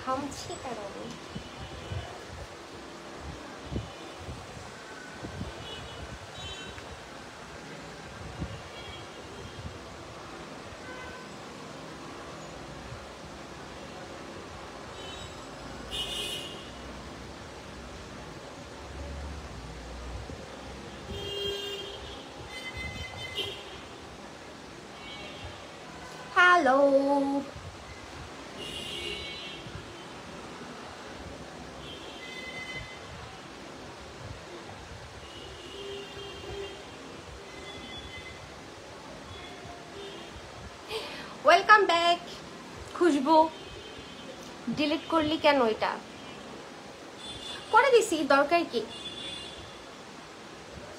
ঘামছি কেন আমি? Hello, welcome back. Khushbu delete করলি কেন? এটা করে দিছি, দরকার কি?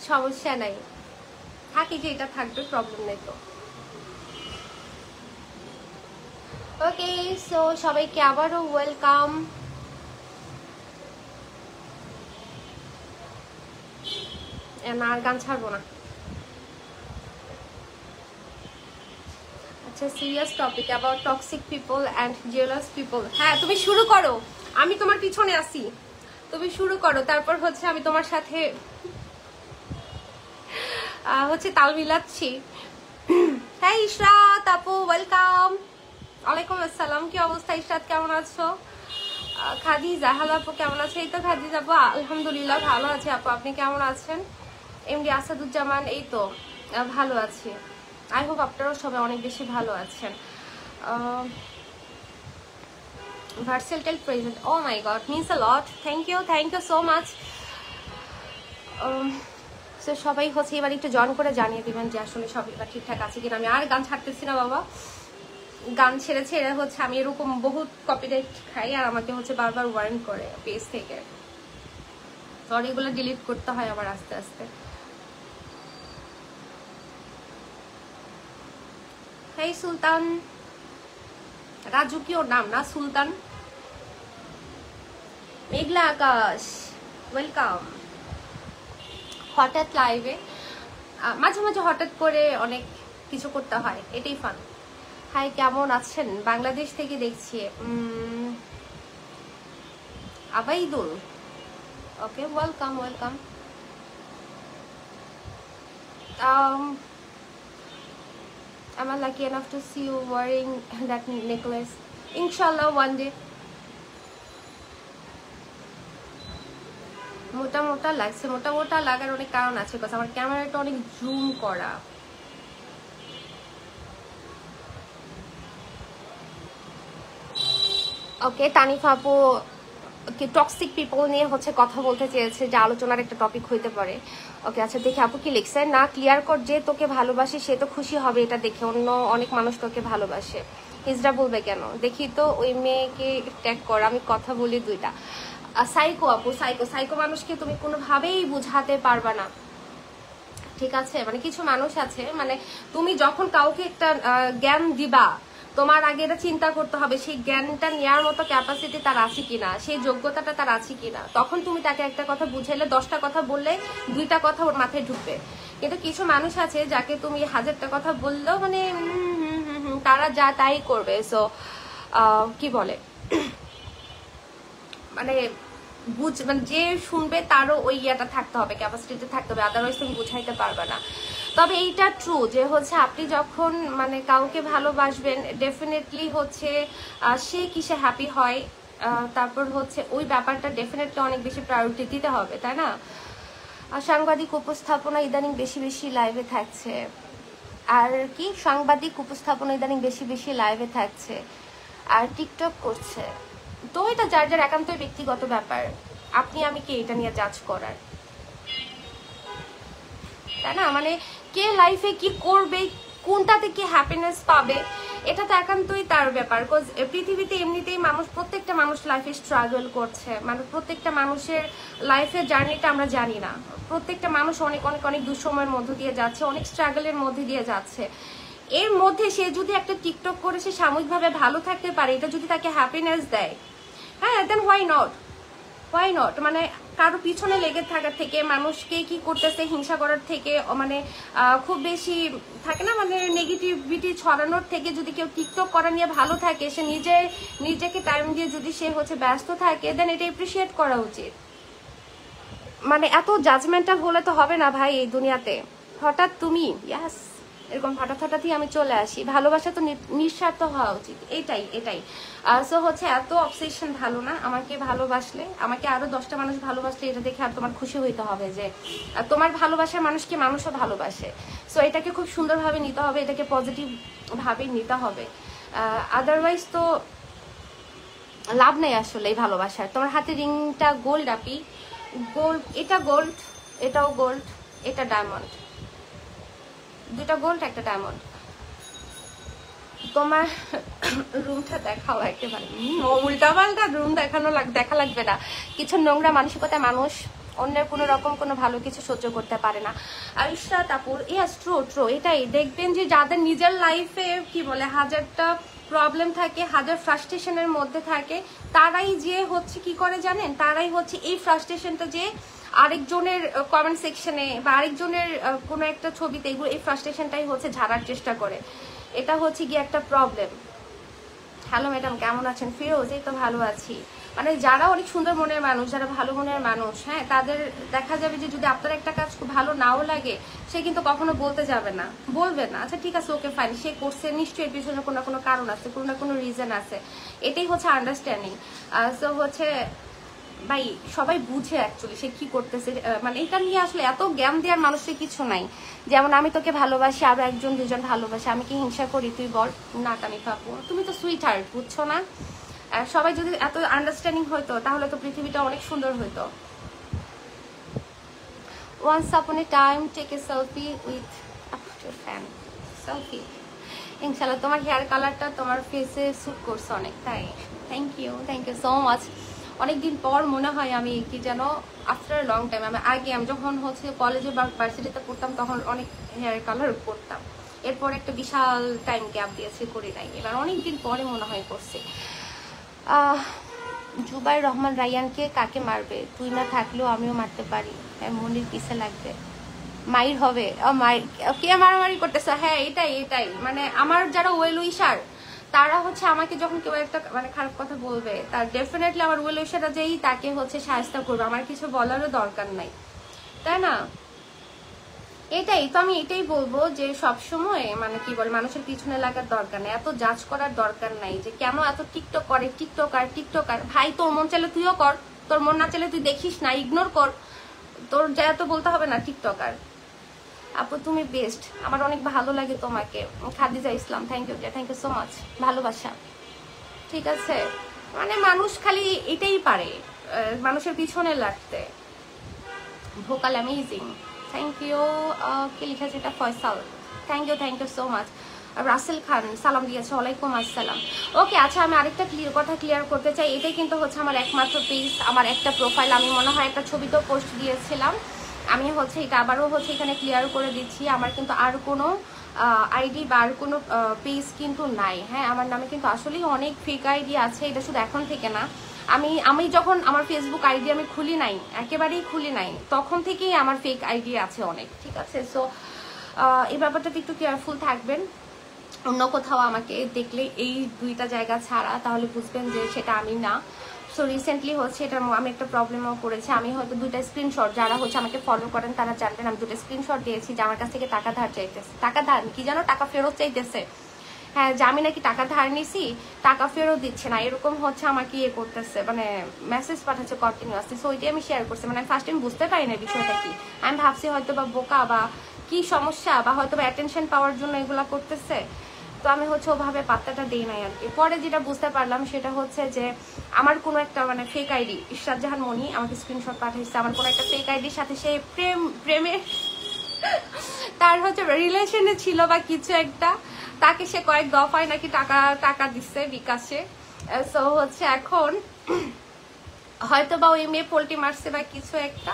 সমস্যা নাই, থাকি যে এটা থাকবে, প্রবলেম নেই তো। ওকে, সো সবাইকে আবারও ওয়েলকাম। আর গান ছাড়বো না। আচ্ছা, serious topic about toxic people and jealous people. হ্যাঁ, তুমি শুরু করো, আমি তোমার পিছনে আসি। তুমি শুরু করো, তারপর হচ্ছে আমি তোমার সাথে তাল মিলাচ্ছি। হ্যাঁ ইশরাত আপু, ওয়েলকাম। ওয়ালাইকুম আসসালাম, কি অবস্থা ইশরাত, কেমন আছো? খাদিজা, হ্যালো আপু, কেমন আছো? এই তো খাদিজা আপু, আলহামদুলিল্লাহ ভালো আছি আপু, আপনি কেমন আছেন? এমডি আসাদুজ্জামান, এই তো ভালো আছি। আই হোপ আপনারাও সবাই অনেক বেশি ভালো আছেন। Versatile present, oh my god, means a lot. Thank you so much. So সবাই হচ্ছে এবার একটু জয়েন করে জানিয়ে দিবেন যে আসলে সব এবার ঠিকঠাক আছে কিনা। আমি আর গান ছাড়তেছি না বাবা, গান ছেড়েছে এরা হচ্ছে, আমি এরকম বহুত কপিরাইট খাই আর আমাকে হচ্ছে বারবার ওয়ার্ন করে পেজ থেকে, তো এগুলো ডিলিট করতে হয় আবার আস্তে আস্তে। হেই সুলতান, রাজু কি ওর নাম না? সুলতান। মেঘলা আকাশ, ওয়েলকাম। হঠাৎ লাইভে, মাঝে মাঝে হঠাৎ করে অনেক কিছু করতে হয়, এটাই ফান। হাই, কেমন আছেন? বাংলাদেশ থেকে দেখছি। Abaidul, okay, welcome welcome. Am I lucky enough to see you wearing that necklace? Inshallah, one day. মোটা মোটা লাগছে, মোটা মোটা লাগার অনেক কারণ আছে, কারণ আমার ক্যামেরাটা অনেক জুম করা। ওকে, তানিফা আপু টক্সিক পিপল নিয়ে হচ্ছে কথা বলতে চেয়েছে, যে আলোচনার একটা টপিক হইতে পারে। ওকে, আচ্ছা দেখি আপু কি লিখছে। না, ক্লিয়ার কর, যে তোকে ভালোবাসে সে তো খুশি হবে এটা দেখে, অন্য অনেক মানুষ তোকে ভালোবাসে, হিজড়া বলবে কেন? দেখি তো ওই মেয়েকে ট্যাগ কর, আমি কথা বলি দুইটা। সাইকো আপু, সাইকো মানুষকে তুমি কোনোভাবেই বুঝাতে পারবা না, ঠিক আছে? মানে কিছু মানুষ আছে, মানে তুমি যখন কাউকে একটা জ্ঞান দিবা, তোমার আগে এটা চিন্তা করতে হবে সেই জ্ঞানটা নেওয়ার মতো ক্যাপাসিটি তার আছে কিনা, সেই যোগ্যতাটা তার আছে কিনা। তখন তুমি তাকে একটা কথা বুঝাইলে, 10টা কথা বললে 2টা কথা ওর মাথায় ঢুকবে। কিন্তু কিছু মানুষ আছে যাকে তুমি 1000টা কথা বললেও মানে তারা যা তাই করবে। সো কি বলে, মানে মানে যে শুনবে তারও ওই ইয়াটা থাকতে হবে, ক্যাপাসিটিতে থাকতে হবে, আদারওয়াইজ তুমি বুঝাইতে পারবে না। তবে এইটা ট্রু যে হচ্ছে আপনি যখন মানে কাউকে ভালোবাসবেন, ডেফিনেটলি হচ্ছে সে কিসে হ্যাপি হয়, তারপর হচ্ছে ওই ব্যাপারটা ডেফিনেটলি অনেক বেশি প্রায়োরিটি দিতে হবে, তাই না? সাংবাদিক উপস্থাপনা ইদানিং বেশি বেশি লাইভে থাকছে, আর কি সাংবাদিক উপস্থাপনা ইদানিং বেশি বেশি লাইভে থাকছে, আর টিকটক করছে। তো এটা যার যার একান্তই ব্যক্তিগত ব্যাপার, আপনি আমি কে এটা নিয়ে জাজ করার, তাই না? মানে কে লাইফে কি করবে, কোনটাতে কি হ্যাপিনেস পাবে, এটা তো একান্তই তার ব্যাপার। বিকজ পৃথিবীতে এমনিতেই মানুষ, প্রত্যেকটা মানুষ লাইফে স্ট্রাগল করছে, মানে প্রত্যেকটা মানুষের লাইফের জার্নিটা আমরা জানি না। প্রত্যেকটা মানুষ অনেক অনেক অনেক দুঃসময়ের মধ্য দিয়ে যাচ্ছে, অনেক স্ট্রাগলের মধ্যে দিয়ে যাচ্ছে। এর মধ্যে সে যদি একটা টিকটক করে সে সাময়িকভাবে ভালো থাকতে পারে, এটা যদি তাকে হ্যাপিনেস দেয়, হ্যাঁ, দেন হোয়াই হোয়াই নট, মানে কারো পিছনে লেগে থাকার থেকে, মানুষকে কি করতেছে হিংসা করার থেকে, মানে খুব বেশি থাকে না মানে নেগেটিভিটি ছড়ানোর থেকে যদি কেউ টিকটক করা নিয়ে ভালো থাকে, সে নিজেকে টাইম দিয়ে যদি সে হচ্ছে ব্যস্ত থাকে, দেন এটা এপ্রিসিয়েট করা উচিত। মানে এত জাজমেন্টাল হলে তো হবে না ভাই এই দুনিয়াতে। হঠাৎ তুমি ইয়াস এরকম হঠাৎই আমি চলে আসি, ভালোবাসা তো নিঃস্বার্থ হওয়া উচিত, এটাই। সো হচ্ছে এত অবসেশন ভালো না। আমাকে ভালোবাসলে, আমাকে আরো 10টা মানুষ ভালোবাসলে এটা দেখে আর তোমার খুশি হইতে হবে যে তোমার ভালোবাসার মানুষকে মানুষও ভালোবাসে। সো এটাকে খুব সুন্দরভাবে নিতে হবে, এটাকে পজিটিভ ভাবে নিতে হবে। আদারওয়াইজ তো লাভ নেই আসলে এই ভালোবাসার। তোমার হাতে রিংটা গোল্ড আপি, গোল্ড, এটা গোল্ড, এটাও গোল্ড, এটা ডায়মন্ড, দুটা গোল্ড একটা ডায়মন্ড। তোমার রুমটা দেখাও একেবারে, উল্টা পাল্টা রুম দেখা লাগবে না। কিছু নোংরা মানসিকতা মানুষ অন্যের কোনো রকম কোনো ভালো কিছু সহ্য করতে পারে না। আর ইশরাত আপুর ট্রো এটাই দেখবেন যে যাদের নিজের লাইফে কি বলে হাজারটা প্রবলেম থাকে, হাজার ফ্রাস্ট্রেশনের মধ্যে থাকে, তারাই যে হচ্ছে কি করে জানেন, তারাই হচ্ছে এই ফ্রাস্ট্রেশনটা যে আরেকজনের কমেন্ট সেকশনে বা আরেকজনের কোনো একটা ছবিতে এগুলো এই ফ্রাস্ট্রেশনটাই হচ্ছে ঝাড়ার চেষ্টা করে। এটা হচ্ছে গিয়ে একটা প্রবলেম। হ্যালো ম্যাডাম কেমন আছেন? ফিরোজ এই তো ভালো আছি। মানে যারা অনেক সুন্দর মনের মানুষ, যারা ভালো মনের মানুষ, হ্যাঁ, তাদের দেখা যাবে যে যদি আপনার একটা কাজ খুব ভালো নাও লাগে, সে কিন্তু কখনো বলতে যাবে না, বলবে না আচ্ছা ঠিক আছে ওকে ফাইন, সে করছে নিশ্চয়ই পিছনে কোনো না কোনো কারণ আছে, কোনো না কোনো রিজন আছে। এটাই হচ্ছে আন্ডারস্ট্যান্ডিং। সো হচ্ছে ভাই সবাই বুঝে অ্যাকচুয়ালি সে কি করতেছে, মানে এটা নিয়ে আসলে এত জ্ঞান দেওয়ার মানুষের কিছু নাই। যেমন আমি তোকে ভালোবাসি, আরো একজন দুজন ভালোবাসি, আমি কি হিংসা করি? তুই বল না টানি পাবো, তুমি তো সুইট হার্ট, বুঝছো না? সবাই যদি এত আন্ডারস্ট্যান্ডিং হইতো তাহলে তো পৃথিবীটা অনেক সুন্দর হইতো। Once upon a time take a selfie with your fan. Selfie ইনশাআল্লাহ তোমার হেয়ার কালারটা তোমার ফেসে স্যুট করছে অনেক, তাই থ্যাংক ইউ সো মাচ। অনেকদিন পর মনে হয় আমি কি যেন আফটার লং টাইম, আমি যখন হচ্ছে কলেজে বা ভার্সিটিতে পড়তাম তখন অনেক হেয়ার কালার করতাম, এরপর একটা বিশাল টাইম গ্যাপ দিয়েছি করি নাই, এবার অনেকদিন পরে মনে হয় করছি। জুবাইর রহমান রায়ানকে কাকে মারবে? তুই না থাকলেও আমিও মারতে পারি, মনির পিছে লাগবে, মাইর হবে। কে মারামারি করতেছে? হ্যাঁ এটাই মানে আমার যারা ওয়েল উইশার তারা হচ্ছে আমাকে যখন কেউ একটা মানে খারাপ কথা বলবে, তার ডেফিনেটলি আমার ওয়েল উইশাররা যেই তাকে হচ্ছে সাহায্য করবে, আমার কিছু বলারও দরকার নাই, তাই না? এটাই তো আমি এটাই বলবো যে সবসময় মানে কি বল মানুষের পিছনে লাগার দরকার নেই, এত জাজ করার দরকার নাই যে কেন এত টিকটক করে, টিকটকার ভাই তোর মন চাইলে তুইও কর, তোর মন না চাইলে তুই দেখিস না, ইগনোর কর, তোর যা এত বলতে হবে না টিকটকার। আপু তুমি বেস্ট, আমার অনেক ভালো লাগে তোমাকে। Khadija Islam thank you so much, ভালোবাসা। ঠিক আছে মানে মানুষ খালি এটাই পারে মানুষের পিছনে লাগতে। Vocal amazing thank you. কে লিখেছে এটা? Faisal thank you so much. Rasel Khan সালাম দিয়েছে, ওয়ালাইকুম আসসালাম। ওকে আচ্ছা আমি আরেকটা কথা ক্লিয়ার করতে চাই, এটাই কিন্তু হচ্ছে আমার একমাত্র পেজ, আমার একটা প্রোফাইল, আমি মনে হয় একটা ছবিতেও পোস্ট দিয়েছিলাম, আমি হচ্ছে এটা আবারও হচ্ছে এখানে ক্লিয়ার করে দিচ্ছি, আমার কিন্তু আর কোনো আইডি বা আর কোনো পেজ কিন্তু নাই। হ্যাঁ আমার নামে কিন্তু আসলেই অনেক ফেক আইডি আছে, এটা শুধু এখন থেকে না, আমি যখন আমার ফেসবুক আইডি আমি খুলি নাই, একেবারেই খুলি নাই, তখন থেকেই আমার ফেক আইডি আছে অনেক। ঠিক আছে সো এই ব্যাপারটাতে একটু কেয়ারফুল থাকবেন। অন্য কোথাও আমাকে দেখলে এই দুইটা জায়গা ছাড়া তাহলে বুঝবেন যে সেটা আমি না। সো রিসেন্টলি হচ্ছে এটা আমি একটা প্রবলেমও করেছি, আমি হয়তো দুইটা স্ক্রিনশট, যারা হচ্ছে আমাকে ফলো করেন তারা জানবেন, আমি দুটো স্ক্রিনশট দিয়েছি যে আমার কাছ থেকে টাকা ধার চাইতেছে, কি যেন টাকা ফেরত চাইতেছে, হ্যাঁ যে আমি নাকি টাকা ধার নিছি টাকা ফেরত দিচ্ছে না, এরকম হচ্ছে আমাকে ইয়ে করতেছে, মানে মেসেজ পাঠাচ্ছে কন্টিনিউয়াসলি। সো ওইটাই আমি শেয়ার করছি, মানে ফার্স্ট টাইম বুঝতে পারি না বিষয়টা কি, আমি ভাবছি হয়তো বা বোকা বা কি সমস্যা বা হয়তো বা অ্যাটেনশন পাওয়ার জন্য এগুলা করতেছে, তো আমি হচ্ছে ওভাবে পাত্তাটা দিই নাই আর কি। পরে যেটা বুঝতে পারলাম সেটা হচ্ছে যে আমার কোনো একটা মানে ফেক আইডি, ইশরাত জাহান মনি আমাকে স্ক্রিনশট পাঠিয়েছে, আমার কোনো একটা ফেক আইডির সাথে সে প্রেমে তার হচ্ছে রিলেশনে ছিল বা কিছু একটা, তাকে সে কয়েক দফায় নাকি টাকা দিচ্ছে বিকাশে। সো হচ্ছে এখন হয়তো বা ওই মেয়ে পোল্টি মারছে বা কিছু একটা,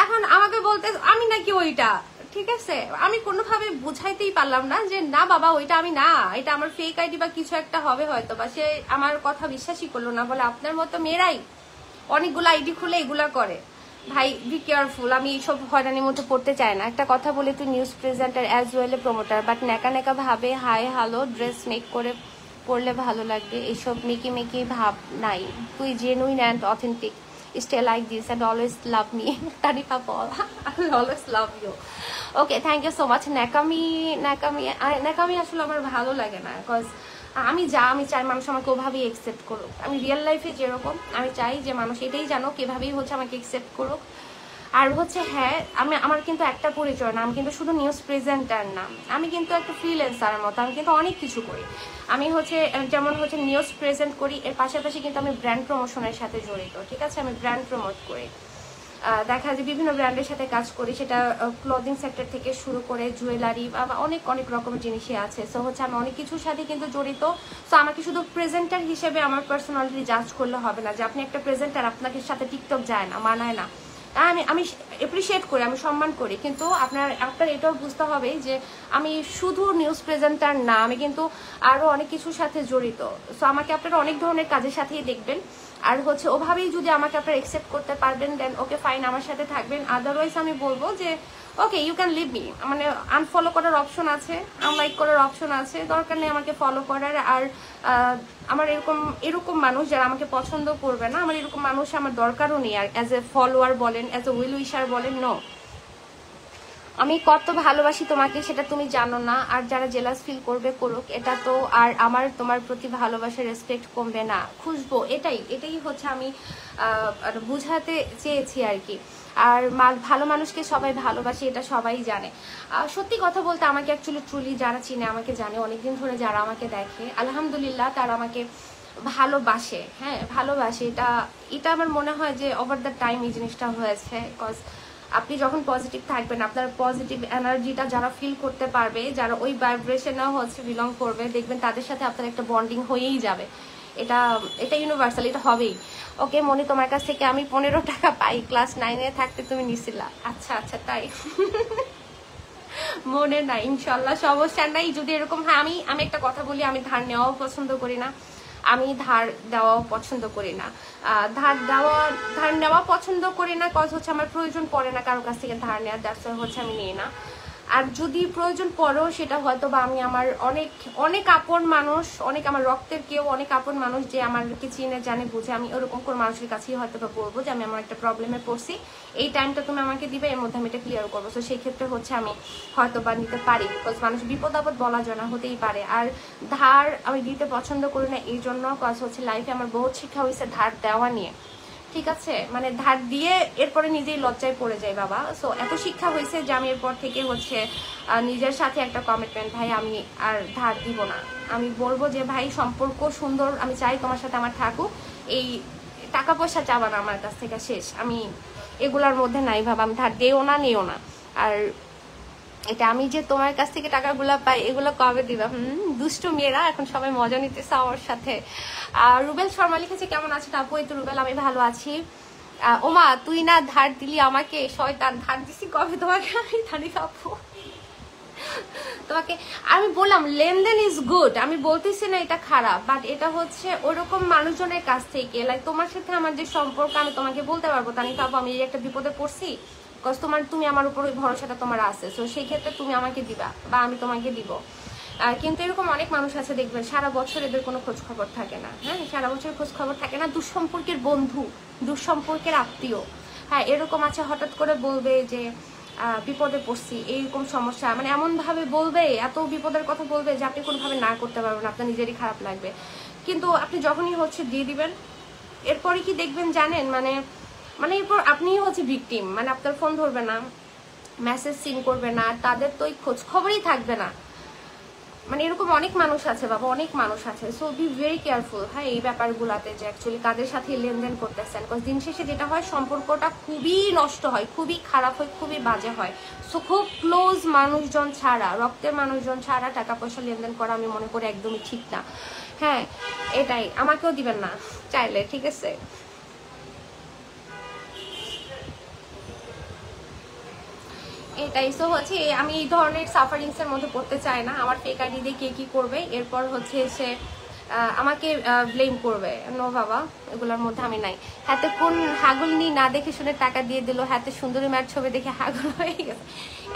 এখন আমাকে বলতে আমি নাকি ওইটা, ঠিক আছে আমি কোনোভাবে বুঝাইতেই পারলাম না যে না বাবা ওইটা আমি না, এটা আমার ফেক আইডি বা কিছু একটা হবে হয়তো বা, সে আমার কথা বিশ্বাসই করলো না, বলে আপনার মতো মেয়েরাই অনেকগুলো আইডি খুলে এগুলা করে। ভাই বি কেয়ারফুল, আমি এইসব হয়রানির মধ্যে পড়তে চাই না। একটা কথা বলি, তুই news presenter as well a promoter, but নেকা নেকা ভাবে হাই হ্যালো ড্রেস মেক করে পড়লে ভালো লাগবে, এইসব মেকি মেকি ভাব নাই। তুই genuine and authentic, stay like this and always love me. Tarifa বল, I always love you. Okay, thank you so much. ন্যাকামি ন্যাকামি ন্যাকামি আসলে আমার ভালো লাগে না, বিকজ আমি চাই মানুষ আমাকে ওভাবেই একসেপ্ট করুক। আমি রিয়েল লাইফে যেরকম আমি চাই যে মানুষ এটাই জানুক, এভাবেই হচ্ছে আমাকে একসেপ্ট করুক। আর হচ্ছে হ্যাঁ, আমার কিন্তু একটা পরিচয় না, আমি কিন্তু শুধু নিউজ প্রেজেন্টার না, আমি কিন্তু একটা ফ্রিল্যান্সারের মতো, আমি কিন্তু অনেক কিছু করি। আমি হচ্ছে যেমন হচ্ছে নিউজ প্রেজেন্ট করি, এর পাশাপাশি কিন্তু আমি ব্র্যান্ড প্রমোশনের সাথে জড়িত, ঠিক আছে? আমি ব্র্যান্ড প্রমোট করি, দেখা যায় বিভিন্ন ব্র্যান্ডের সাথে কাজ করি, সেটা ক্লদিং সেক্টর থেকে শুরু করে জুয়েলারি বা অনেক অনেক রকমের জিনিসই আছে। সো হচ্ছে আমি অনেক কিছুর সাথে কিন্তু জড়িত। সো আমাকে শুধু প্রেজেন্টার হিসেবে আমার পার্সোনালিটি জাজ করলে হবে না, যে আপনি একটা প্রেজেন্টার, আপনাকে সাথে টিকটক যায় না, মানায় না। আমি অ্যাপ্রিসিয়েট করি, আমি সম্মান করি, কিন্তু আপনার এটাও বুঝতে হবে যে আমি শুধু নিউজ প্রেজেন্টার না, আমি কিন্তু আরও অনেক কিছুর সাথে জড়িত। সো আমাকে আপনারা অনেক ধরনের কাজের সাথেই দেখবেন। আর হচ্ছে ওভাবেই যদি আমাকে আপনারা একসেপ্ট করতে পারবেন, দেন ওকে ফাইন, আমার সাথে থাকবেন। আদারওয়াইজ আমি বলবো যে okay you can leave me, মানে আনফলো করার অপশন আছে, আনলাইক করার অপশন আছে, দরকার নেই আমাকে ফলো করার। আর আমার এরকম মানুষ যারা আমাকে পছন্দ করবে না, আমার এরকম মানুষ আমার দরকারও নেই। আর অ্যাজ এ ফলোয়ার বলেন, অ্যাজ এ উইল উইশার বলেন, নো। আমি কত ভালোবাসি তোমাকে সেটা তুমি জানো না, আর যারা জেলাস ফিল করবে করুক, এটা তো আর আমার তোমার প্রতি ভালোবাসা রেসপেক্ট কমবে না, খুঁজবো, এটাই হচ্ছে আমি বুঝাতে চেয়েছি আর কি। আর ভালো মানুষকে সবাই ভালোবাসে, এটা সবাই জানে। সত্যি কথা বলতে আমাকে অ্যাকচুয়ালি ট্রুলি যারা চিনে, আমাকে জানে অনেকদিন ধরে, যারা আমাকে দেখে, আলহামদুলিল্লাহ তারা আমাকে ভালোবাসে। হ্যাঁ, ভালোবাসে, এটা আমার মনে হয় যে ওভার দ্য টাইম এই জিনিসটা হয়েছে। বিকজ আপনি যখন পজিটিভ থাকবেন, আপনার পজিটিভ এনার্জিটা যারা ফিল করতে পারবে, যারা ওই ভাইব্রেশনেও হচ্ছে বিলং করবে, দেখবেন তাদের সাথে আপনার একটা বন্ডিং হয়েই যাবে। এটা ইউনিভার্সাল, এটা হবেই। ওকে মনি, তোমার কাছ থেকে আমি 15 টাকা পাই, ক্লাস 9-এ থাকতে তুমি নিছিলা। আচ্ছা আচ্ছা, তাই মনে নাই, ইনশাল্লাহ সমস্যা নাই। যদি এরকম হয়, আমি একটা কথা বলি, আমি ধার নেওয়াও পছন্দ করি না, আমি ধার দেওয়াও পছন্দ করি না। ধার নেওয়া পছন্দ করি না, কজ হচ্ছে আমার প্রয়োজন পড়ে না কারোর কাছ থেকে ধার নেওয়ার, দ্যাটস ওয়াই হচ্ছে আমি নিই না। আর যদি প্রয়োজন পড়েও, সেটা হয়তো বা আমি আমার অনেক আপন মানুষ, অনেক আমার রক্তের কেউ, অনেক আপন মানুষ যে আমাকে চিনে জানে বুঝে, আমি ওরকম কোনো মানুষের কাছেই হয়তো বা বলবো যে আমি আমার একটা প্রবলেমে পড়ছি, এই টাইমটা তুমি আমাকে দিবে, এর মধ্যে আমি এটা ক্লিয়ার করবো। তো সেই ক্ষেত্রে হচ্ছে আমি হয়তো বা নিতে পারি, বিকজ মানুষ বিপদ আপদ বলা যায় না, হতেই পারে। আর ধার আমি দিতে পছন্দ করি না এই জন্য, কজ হচ্ছে লাইফে আমার বহুত শিক্ষা হয়েছে ধার দেওয়া নিয়ে, ঠিক আছে? মানে ধার দিয়ে এরপরে নিজেই লজ্জায় পড়ে যাই বাবা। সো এত শিক্ষা হয়েছে যে আমি এরপর থেকে হচ্ছে নিজের সাথে একটা কমিটমেন্ট, ভাই আমি আর ধার দিব না। আমি বলবো যে ভাই সম্পর্ক সুন্দর, আমি চাই তোমার সাথে আমার থাকুক, এই টাকা পয়সা চাবা না আমার কাছ থেকে, শেষ। আমি এগুলার মধ্যে নাই বাবা, আমি ধার দিও না, নিও না। আর এটা আমি যে তোমার কাছ থেকে টাকাগুলো পাই, এগুলো কবে দিবা? দুষ্ট মেয়েরা এখন সবাই মজা নিতেছে আমার সাথে। রুবেল শর্মা লিখেছে, কেমন আছেন আপু? এই তো রুবেল, আমি ভালো আছি। ওমা, তুই না ধার দিলি আমাকে, শয়তান, ধার দিছি কবে তোমাকে আমি? তারিফ আপু, তোমাকে আমি বললাম লেনদেন ইজ গুড, আমি বলতেছি না এটা খারাপ, বাট এটা হচ্ছে ওরকম মানুষজনের কাছ থেকে, লাইক তোমার সাথে আমার যে সম্পর্ক, আমি তোমাকে বলতে পারবো তানিফ আপু আমি একটা বিপদে পড়ছি, বিকজ তুমি আমার উপর ওই ভরসাটা তোমার আছে। সো সেই ক্ষেত্রে তুমি আমাকে দিবা বা আমি তোমাকে দিব। কিন্তু এরকম অনেক মানুষ আছে দেখবেন সারা বছর এদের কোনো খোঁজ খবর থাকে না। হ্যাঁ, সারা বছর খোঁজ খবর থাকে না, দুঃসম্পর্কের বন্ধু, দুঃসম্পর্কের আত্মীয়। হ্যাঁ, এরকম আছে, হঠাৎ করে বলবে যে বিপদে পড়ছি, এইরকম সমস্যা, মানে এমন ভাবে বলবে, এত বিপদের কথা বলবে যে আপনি কোনোভাবে না করতে পারবেন, আপনার নিজেরই খারাপ লাগবে। কিন্তু আপনি যখনই হচ্ছে দিয়ে দিবেন, এরপরে কি দেখবেন জানেন, মানে এরপর আপনিই হচ্ছে ভিকটিম, মানে আপনার ফোন ধরবে না, মেসেজ সিন করবে না, তাদের তো ওই খোঁজ খবরই থাকবে না। মানে এরকম অনেক মানুষ আছে বাবা, অনেক মানুষ আছে। সো বি ভেরি কেয়ারফুল, হ্যাঁ, এই ব্যাপারগুলোতে যে অ্যাকচুয়ালি কাদের সাথে লেনদেন করতেছেন, বিকজ দিন শেষে যেটা হয়, সম্পর্কটা খুবই নষ্ট হয়, খুবই খারাপ হয়, খুবই বাজে হয়। সো খুব ক্লোজ মানুষজন ছাড়া, রক্তের মানুষজন ছাড়া টাকা পয়সা লেনদেন করা আমি মনে করি একদমই ঠিক না। হ্যাঁ, এটাই, আমাকেও দিবেন না চাইলে, ঠিক আছে? এটাই। সো হচ্ছে আমি এই ধরনের সাফারিংস এর মধ্যে পড়তে চাই না। আমার ফেক আইডি দিয়ে কে কি করবে, এরপর হচ্ছে সে আমাকে ব্লেম করবে। নো বাবা, এগুলোর মধ্যে আমি নাই। হাতে কোন হাগুল নি না দেখে শুনে টাকা দিয়ে দিল, হাতে সুন্দরী মায়ের ছবি দেখে হাগুল হয়ে গেছে।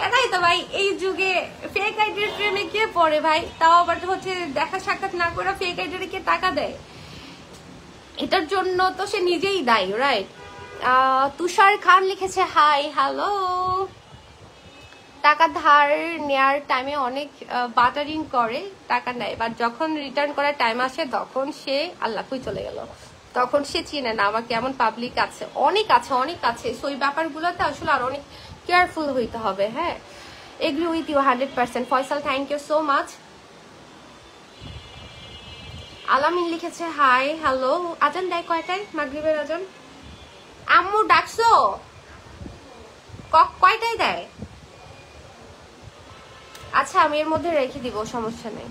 এটাই তো ভাই, এই যুগে ফেক আইডির প্রেমে কে পড়ে ভাই? তাও আবার হচ্ছে দেখা সাক্ষাৎ না করে ফেক আইডির কে টাকা দেয়, এটার জন্য তো সে নিজেই দায়ী, রাইট? তুষার খান লিখেছে হাই হ্যালো। টাকা ধার নেয়ার টাইমে অনেক বাটারিং করে, টাকা নেয়, বাট যখন রিটার্ন করার টাইম আসে তখন সে আল্লাহ কই চলে গেল, তখন সে চিনে না আমাকে। এমন পাবলিক আছে, অনেক আছে, অনেক আছে। সো এই ব্যাপারগুলোতে আসলে আর অনেক কেয়ারফুল হইতে হবে। হ্যাঁ, agree with you 100%। Faisal, thank you so much. Alamin লিখেছে হাই হ্যালো। আজান দেয় কয়টায়? মাগরিবের আজান। আম্মু ডাকছো? কয়টায় দেয়? আচ্ছা, আমি এর মধ্যে রেখে দিব, সমস্যা নেই।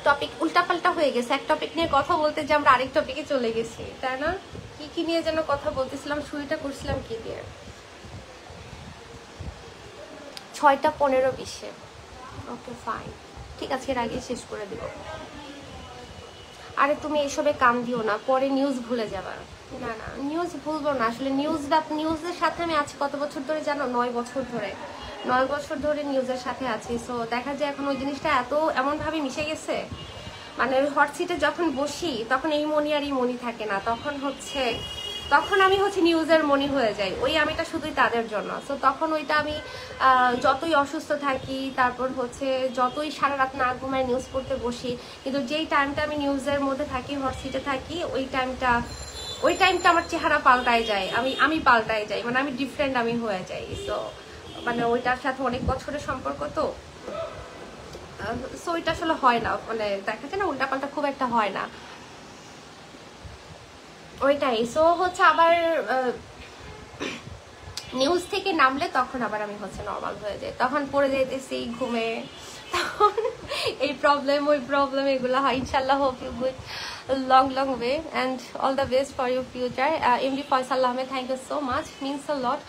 টপিক উল্টাপাল্টা হয়ে গেছে, এক টপিক নিয়ে কথা বলতে যে আমরা আরেক টপিকে চলে গেছি, তাই না? কি নিয়ে যেন কথা বলতেছিলাম, শুরুটা করছিলাম কি দিয়ে? 6:15-20। ওকে ফাইন, ঠিক আছে, এর আগে শেষ করে দিব। আরে তুমি এসবে কান দিও না, পরে নিউজ ভুলে যাবা। না না, নিউজ ভুলবো না আসলে। নিউজের সাথে আমি আছি কত বছর ধরে জানো? 9 বছর ধরে। 9 বছর ধরে নিউজের সাথে আছি। সো দেখা যায় এখন ওই জিনিসটা এমন ভাবে মিশে গেছে, মানে হট সিটে যখন বসি তখন এই মনি আর এই মনি থাকে না, তখন আমি হচ্ছে নিউজের মনি হয়ে যাই। ওই আমিটা শুধুই তাদের জন্য। সো তখন ওইটা আমি যতই অসুস্থ থাকি, তারপর হচ্ছে যতই সারা রাত না ঘুমায় নিউজ পড়তে বসি, কিন্তু যেই টাইমটা আমি নিউজের মধ্যে থাকি, হট সিটে থাকি, ওই টাইমটা আমার চেহারা পাল্টায় যায়, আমি পাল্টায় যাই, মানে আমি ডিফারেন্ট আমি হয়ে যাই। সো মানে ওইটার সাথে অনেক বছরের সম্পর্ক, তো সো ওইটা আসলে হয় না, মানে দেখা যায় না উল্টাপাল্টা খুব একটা হয় না ওইটাই। সো হচ্ছে আবার নিউজ থেকে নামলে তখন আবার আমি হচ্ছে নর্মাল হয়ে যাই, তখন পড়ে যেতেছি ঘুমে, তখন এই প্রবলেম ওই প্রবলেম এগুলো হয়। ইনশাল্লাহ hope you good long way and all the best for your future. MD Faisal Ahmed, thank you so much, means a lot.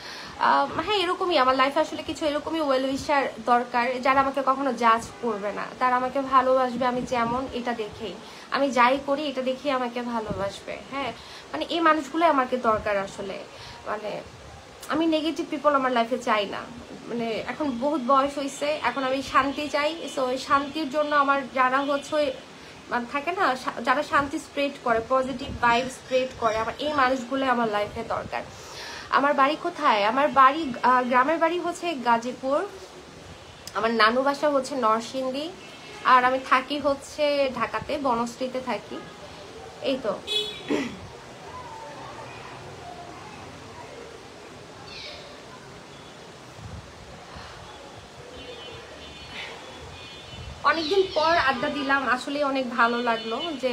হ্যাঁ, এরকমই আমার লাইফে আসলে কিছু এরকমই ওয়েল উইশার দরকার, যারা আমাকে কখনো জাজ করবে না, তারা আমাকে ভালোবাসবে আমি যেমন, এটা দেখেই আমি যাই করি, এটা দেখেই আমাকে ভালোবাসবে। হ্যাঁ, মানে এই মানুষগুলো আমাকে দরকার আসলে। মানে আমি নেগেটিভ পিপল আমার লাইফে চাই না। মানে এখন বহুত বয়স হয়েছে, এখন আমি শান্তি চাই। সো ওই শান্তির জন্য আমার যারা হচ্ছে মানে থাকে না, যারা শান্তি স্প্রেড করে, পজিটিভ ভাইব স্প্রেড করে, আমার এই মানুষগুলো আমার লাইফে দরকার। আমার বাড়ি কোথায়? আমার বাড়ি গ্রামের বাড়ি হচ্ছে গাজীপুর, আমার নানু বাসা হচ্ছে নরসিংদী, আর আমি থাকি হচ্ছে ঢাকাতে, বনশ্রীতে থাকি। এই তো। অনেকদিন পর আড্ডা দিলাম, আসলে অনেক ভালো লাগলো। যে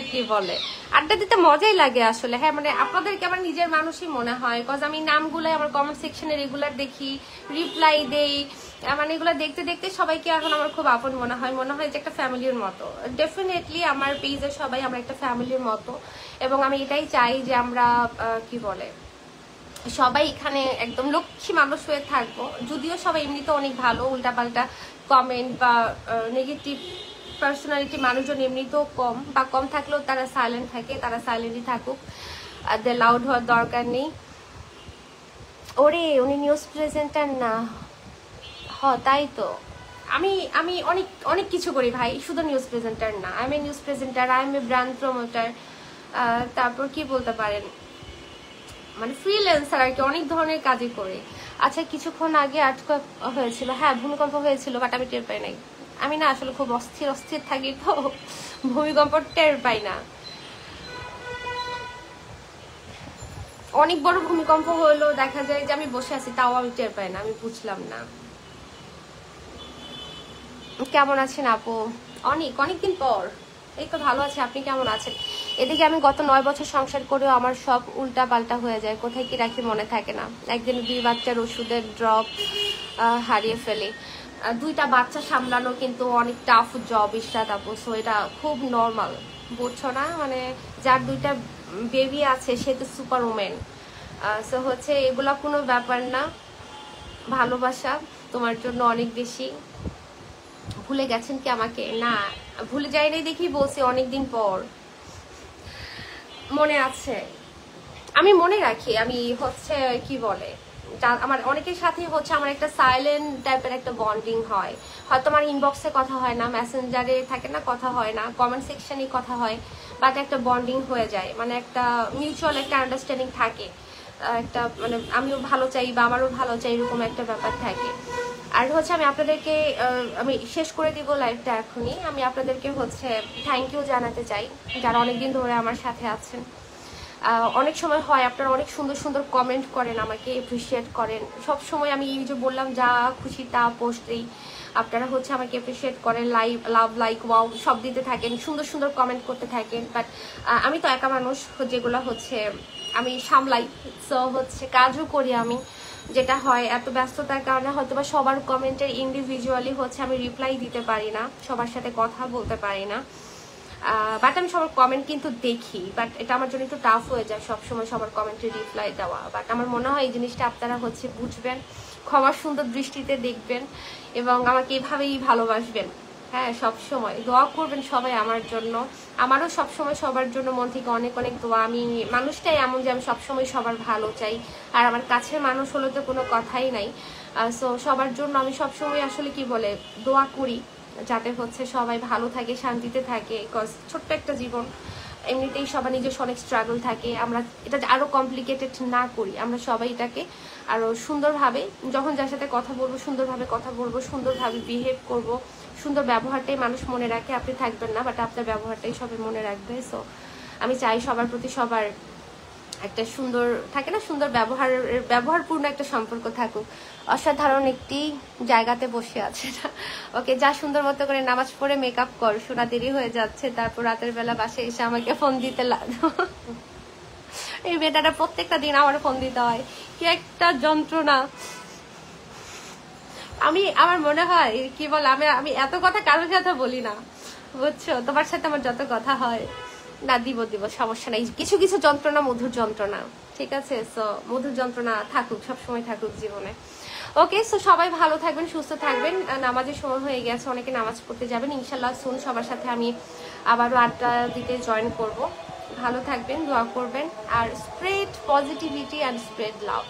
কি বলে, আড্ডা দিতে মজাই লাগে আসলে। হ্যাঁ, মানে আপনাদেরকে আমার নিজের মানুষই মনে হয়, কজ আমি নামগুলো আমার কমেন্ট সেকশনে রেগুলার দেখি, রিপ্লাই দেই, মানে এগুলো দেখতে দেখতে সবাইকে এখন আমার খুব আপন মনে হয় যে একটা ফ্যামিলির মতো। ডেফিনেটলি আমার পেজের সবাই আমরা একটা ফ্যামিলির মতো, এবং আমি এটাই চাই যে আমরা কি বলে সবাই এখানে একদম লক্ষ্মী মানুষ হয়ে থাকবো। যদিও সবাই এমনিতে অনেক ভালো, উল্টাপাল্টা কমেন্ট বা নেগেটিভ পার্সোনালিটি মানুষজন এমনিতেও কম থাকলেও তারা সাইলেন্ট থাকে, তারা সাইলেন্টই থাকুক, তাদের লাউড হওয়ার দরকার নেই। ওরে উনি নিউজ প্রেজেন্টার না? তাই তো। আমি অনেক অনেক কিছু করি ভাই, শুধু নিউজ প্রেজেন্টার না। I M A news presenter, I M A brand promoter, তারপর কি বলতে পারেন, মানে ফ্রিল্যান্সার আর কি, অনেক ধরনের কাজই করি। আচ্ছা, কিছুক্ষণ আগে আটকা হয়েছিল। হ্যাঁ, ভূমিকম্প হয়েছিল, বাট আমি টের পাই নাই। আমি না আসলে খুব অস্থির থাকি, তো ভূমিকম্প টের পাই না। অনেক বড় ভূমিকম্প হলো, দেখা যায় যে আমি বসে আছি, তাও আমি টের পাই না। আমি বুঝলাম না। কেমন আছেন আপু? অনেকদিন পর। এই তো ভালো আছে, আপনি কেমন আছেন? এদিকে আমি গত 9 বছর সংসার করেও আমার সব উল্টা পাল্টা হয়ে যায়, কোথায় কি রাখি মনে থাকে না। একদিন 2 বাচ্চার ওষুধের ড্রপ হারিয়ে ফেলি। 2টা বাচ্চা সামলানো কিন্তু অনেক টাফ জব, ইশরাত আপু। সো এটা খুব নর্মাল, বুঝছো না, মানে যার 2টা বেবি আছে সে তো সুপার ওমেন। সো হচ্ছে এগুলা কোনো ব্যাপার না, ভালোবাসা তোমার জন্য অনেক বেশি। ভুলে গেছেন কি আমাকে? না, ভুলে যাইনি দেখি বলছি অনেকদিন পর। মনে আছে, আমি মনে রাখি। আমি হচ্ছে কি বলে, আমার অনেকের সাথে হচ্ছে আমার একটা সাইলেন্ট টাইপের একটা বন্ডিং হয়। হয়তো আমার ইনবক্সে কথা হয় না, মেসেঞ্জারে থাকে না কথা হয় না, কমেন্ট সেকশনে কথা হয়, বাট একটা বন্ডিং হয়ে যায়, মানে একটা মিউচুয়াল একটা আন্ডারস্ট্যান্ডিং থাকে, একটা মানে আমিও ভালো চাই বা আমারও ভালো চাই, এরকম একটা ব্যাপার থাকে। আর হচ্ছে আমি আপনাদেরকে আমি শেষ করে দিব লাইভটা এখনই। আমি আপনাদেরকে হচ্ছে থ্যাংক ইউ জানাতে চাই যারা অনেকদিন ধরে আমার সাথে আছেন। অনেক সময় হয় আপনারা অনেক সুন্দর সুন্দর কমেন্ট করেন, আমাকে এপ্রিসিয়েট করেন সব সময়। আমি এই যে বললাম যা খুশি তা পোস্ট দিই, আপনারা হচ্ছে আমাকে এপ্রিসিয়েট করেন, লাভ লাইক ওয়াও সব দিতে থাকেন, সুন্দর সুন্দর কমেন্ট করতে থাকেন। বাট আমি তো একা মানুষ, যেগুলো হচ্ছে আমি সামলাই, সো হচ্ছে কাজও করি আমি, যেটা হয় এত ব্যস্ততার কারণে হয়তো বা সবার কমেন্টের ইন্ডিভিজুয়ালি হচ্ছে আমি রিপ্লাই দিতে পারি না, সবার সাথে কথা বলতে পারি না। বাট আমি সবার কমেন্ট কিন্তু দেখি, বাট এটা আমার জন্য একটু টাফ হয়ে যায় সবসময় সবার কমেন্টে রিপ্লাই দেওয়া। বাট আমার মনে হয় এই জিনিসটা আপনারা হচ্ছে বুঝবেন, ক্ষমার সুন্দর দৃষ্টিতে দেখবেন এবং আমাকে এভাবেই ভালোবাসবেন। হ্যাঁ, সবসময় দোয়া করবেন সবাই আমার জন্য, আমারও সবসময় সবার জন্য মন থেকে অনেক অনেক দোয়া। আমি মানুষটাই এমন যে আমি সবসময় সবার ভালো চাই, আর আমার কাছের মানুষ হলে তো কোনো কথাই নাই। সো সবার জন্য আমি সবসময় আসলে কি বলে দোয়া করি, যাতে হচ্ছে সবাই ভালো থাকে, শান্তিতে থাকে। বিকজ ছোট্ট একটা জীবন, এমনিতেই সবার নিজস্ব অনেক স্ট্রাগল থাকে। আমরা এটা আরও কমপ্লিকেটেড না করি, আমরা সবাই এটাকে আরও সুন্দরভাবে, যখন যার সাথে কথা বলবো সুন্দরভাবে কথা বলবো, সুন্দরভাবে বিহেভ করব। সুন্দর ব্যবহারটাই মানুষ মনে রাখে, আপনি থাকবেন না বাট আপনার ব্যবহারটাই সবাই মনে রাখবে। সো আমি চাই সবার প্রতি সবার একটা সুন্দর থাকে না, সুন্দর ব্যবহারপূর্ণ একটা সম্পর্ক থাকুক। অসাধারণ একটি জায়গাতে বসে আছে না, ওকে যা সুন্দর মতো করে নামাজ পড়ে মেকআপ কর, শোনা দেরি হয়ে যাচ্ছে, তারপর রাতের বেলা বাসায় এসে আমাকে ফোন দিতে লাগলো। এই মেয়েটাটা প্রত্যেকটা দিন আমার ফোন দিতে হয়, কি একটা যন্ত্রণা। আমার মনে হয় কি বল, আমি এত কথা কারোর সাথে বলি না, বুঝছো? তোমার সাথে আমার যত কথা হয় না, দিব সমস্যা নাই। কিছু কিছু যন্ত্রণা মধুর যন্ত্রণা, ঠিক আছে? সো মধুর যন্ত্রণা থাকুক, সবসময় থাকুক জীবনে। ওকে, সো সবাই ভালো থাকবেন, সুস্থ থাকবেন। নামাজের সময় হয়ে গেছে, অনেকে নামাজ পড়তে যাবেন। ইনশাল্লাহ সুন সবার সাথে আমি আবারও আড্ডা দিতে জয়েন করব। ভালো থাকবেন, দোয়া করবেন, আর spread positivity and spread love.